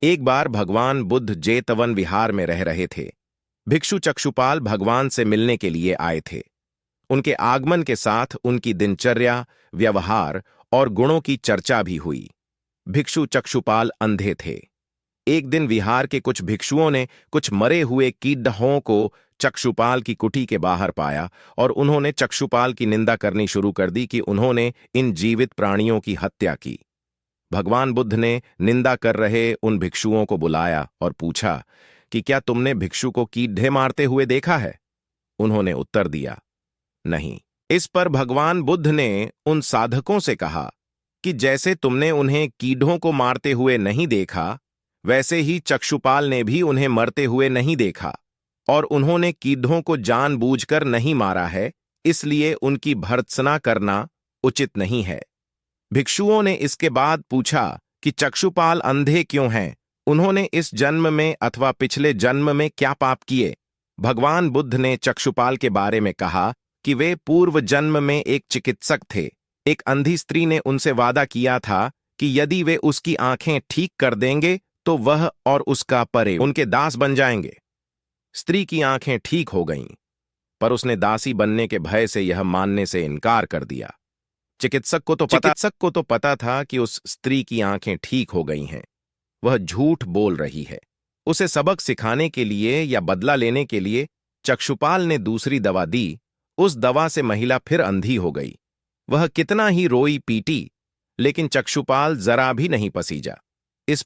एक बार भगवान बुद्ध जेतवन विहार में रह रहे थे। भिक्षु चक्षुपाल भगवान से मिलने के लिए आए थे। उनके आगमन के साथ उनकी दिनचर्या, व्यवहार और गुणों की चर्चा भी हुई। भिक्षु चक्षुपाल अंधे थे। एक दिन विहार के कुछ भिक्षुओं ने कुछ मरे हुए कीड़ों को चक्षुपाल की कुटी के बाहर पाया और उन्होंने चक्षुपाल की निंदा करनी शुरू कर दी कि उन्होंने इन जीवित प्राणियों की हत्या की। भगवान बुद्ध ने निंदा कर रहे उन भिक्षुओं को बुलाया और पूछा कि क्या तुमने भिक्षु को कीड़े मारते हुए देखा है? उन्होंने उत्तर दिया, नहीं। इस पर भगवान बुद्ध ने उन साधकों से कहा कि जैसे तुमने उन्हें कीड़ों को मारते हुए नहीं देखा, वैसे ही चक्षुपाल ने भी उन्हें मरते हुए नहीं देखा और उन्होंने कीड़ों को जानबूझकर नहीं मारा है, इसलिए उनकी भर्त्सना करना उचित नहीं है। भिक्षुओं ने इसके बाद पूछा कि चक्षुपाल अंधे क्यों हैं? उन्होंने इस जन्म में अथवा पिछले जन्म में क्या पाप किए? भगवान बुद्ध ने चक्षुपाल के बारे में कहा कि वे पूर्व जन्म में एक चिकित्सक थे। एक अंधी स्त्री ने उनसे वादा किया था कि यदि वे उसकी आंखें ठीक कर देंगे तो वह और उसका परे उनके दास बन जाएंगे। स्त्री की आंखें ठीक हो गईं, पर उसने दासी बनने के भय से यह मानने से इनकार कर दिया। चिकित्सक को तो पता था कि उस स्त्री की आंखें ठीक हो गई हैं। वह झूठ बोल रही है। उसे सबक सिखाने के लिए या बदला लेने के लिए चक्षुपाल ने दूसरी दवा दी। उस दवा से महिला फिर अंधी हो गई। वह कितना ही रोई पीटी, लेकिन चक्षुपाल जरा भी नहीं पसीजा। इस